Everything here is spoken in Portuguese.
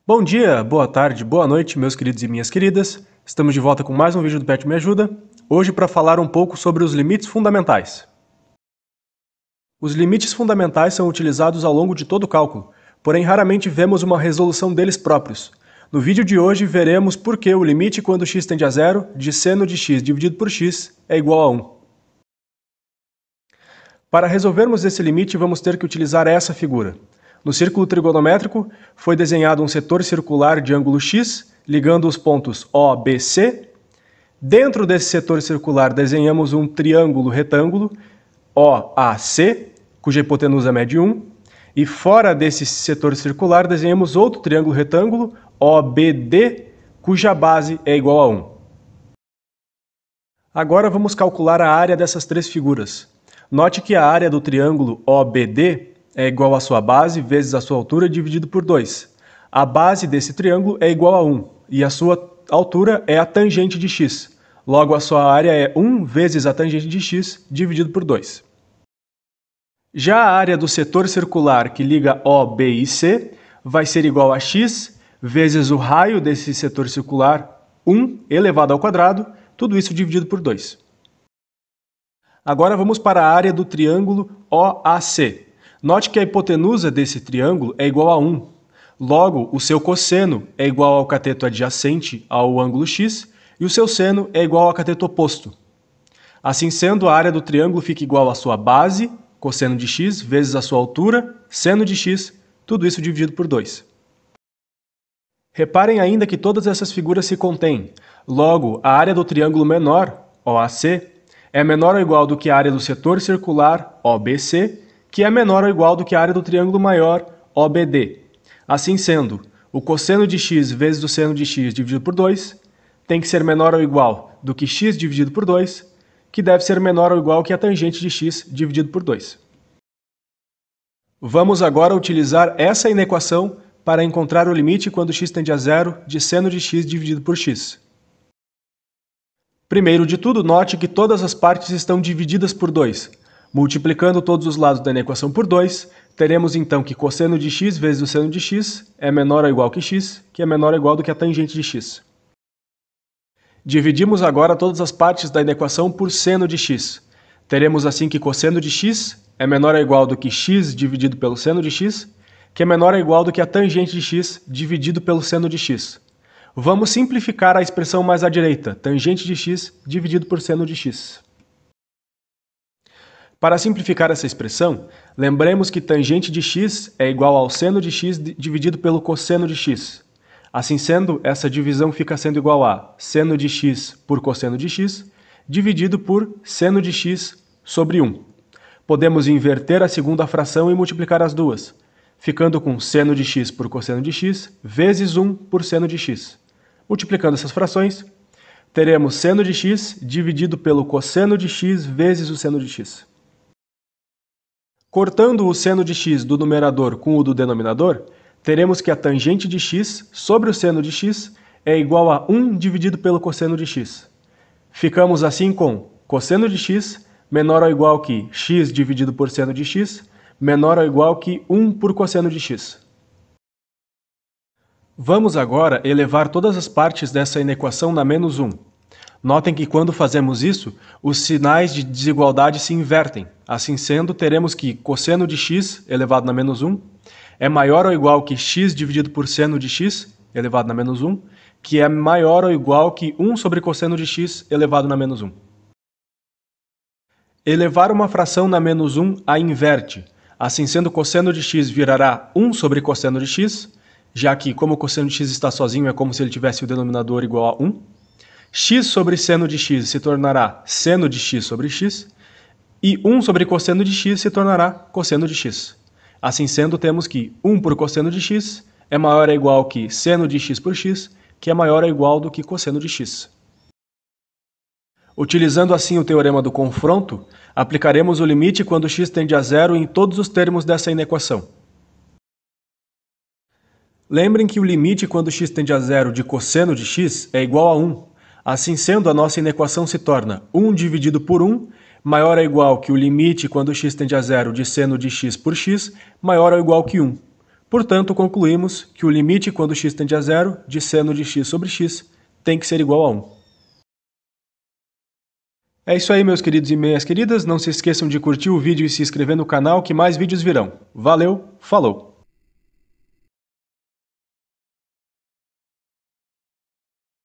Bom dia, boa tarde, boa noite, meus queridos e minhas queridas. Estamos de volta com mais um vídeo do PET Me Ajuda, hoje para falar um pouco sobre os limites fundamentais. Os limites fundamentais são utilizados ao longo de todo o cálculo, porém raramente vemos uma resolução deles próprios. No vídeo de hoje veremos por que o limite quando x tende a zero de seno de x dividido por x é igual a 1. Para resolvermos esse limite vamos ter que utilizar essa figura. No círculo trigonométrico, foi desenhado um setor circular de ângulo x, ligando os pontos O, B, C. Dentro desse setor circular, desenhamos um triângulo retângulo, OAC, cuja hipotenusa mede 1. E fora desse setor circular, desenhamos outro triângulo retângulo, OBD, cuja base é igual a 1. Agora vamos calcular a área dessas três figuras. Note que a área do triângulo OBD é igual à sua base vezes a sua altura dividido por 2. A base desse triângulo é igual a 1 e a sua altura é a tangente de x. Logo, a sua área é 1 vezes a tangente de x dividido por 2. Já a área do setor circular que liga O, B e C vai ser igual a x vezes o raio desse setor circular, 1 elevado ao quadrado, tudo isso dividido por 2. Agora vamos para a área do triângulo OAC. Note que a hipotenusa desse triângulo é igual a 1. Logo, o seu cosseno é igual ao cateto adjacente ao ângulo x e o seu seno é igual ao cateto oposto. Assim sendo, a área do triângulo fica igual à sua base, cosseno de x, vezes a sua altura, seno de x, tudo isso dividido por 2. Reparem ainda que todas essas figuras se contêm. Logo, a área do triângulo menor, OAC, é menor ou igual do que a área do setor circular, OBC, que é menor ou igual do que a área do triângulo maior, OBD. Assim sendo, o cosseno de x vezes o seno de x dividido por 2 tem que ser menor ou igual do que x dividido por 2, que deve ser menor ou igual que a tangente de x dividido por 2. Vamos agora utilizar essa inequação para encontrar o limite quando x tende a zero de seno de x dividido por x. Primeiro de tudo, note que todas as partes estão divididas por 2. Multiplicando todos os lados da equação por 2, teremos então que cosseno de x vezes o seno de x é menor ou igual que x, que é menor ou igual do que a tangente de x. Dividimos agora todas as partes da equação por seno de x. Teremos assim que cosseno de x é menor ou igual do que x dividido pelo seno de x, que é menor ou igual do que a tangente de x dividido pelo seno de x. Vamos simplificar a expressão mais à direita, tangente de x dividido por seno de x. Para simplificar essa expressão, lembremos que tangente de x é igual ao seno de x dividido pelo cosseno de x. Assim sendo, essa divisão fica sendo igual a seno de x por cosseno de x, dividido por seno de x sobre 1. Podemos inverter a segunda fração e multiplicar as duas, ficando com seno de x por cosseno de x vezes 1 por seno de x. Multiplicando essas frações, teremos seno de x dividido pelo cosseno de x vezes o seno de x. Cortando o seno de x do numerador com o do denominador, teremos que a tangente de x sobre o seno de x é igual a 1 dividido pelo cosseno de x. Ficamos assim com cosseno de x menor ou igual que x dividido por seno de x, menor ou igual que 1 por cosseno de x. Vamos agora elevar todas as partes dessa inequação na menos 1. Notem que quando fazemos isso, os sinais de desigualdade se invertem. Assim sendo, teremos que cosseno de x elevado na menos 1 é maior ou igual que x dividido por seno de x elevado na menos 1, que é maior ou igual que 1 sobre cosseno de x elevado na menos 1. Elevar uma fração na menos 1 a inverte. Assim sendo, cosseno de x virará 1 sobre cosseno de x, já que como o cosseno de x está sozinho é como se ele tivesse o denominador igual a 1. X sobre seno de x se tornará seno de x sobre x, e 1 sobre cosseno de x se tornará cosseno de x. Assim sendo, temos que 1 por cosseno de x é maior ou igual que seno de x por x, que é maior ou igual do que cosseno de x. Utilizando assim o teorema do confronto, aplicaremos o limite quando x tende a zero em todos os termos dessa inequação. Lembrem que o limite quando x tende a zero de cosseno de x é igual a 1. Assim sendo, a nossa inequação se torna 1 dividido por 1 maior ou igual que o limite quando x tende a zero de seno de x por x maior ou igual que 1. Portanto, concluímos que o limite quando x tende a zero de seno de x sobre x tem que ser igual a 1. É isso aí, meus queridos e minhas queridas. Não se esqueçam de curtir o vídeo e se inscrever no canal que mais vídeos virão. Valeu, falou!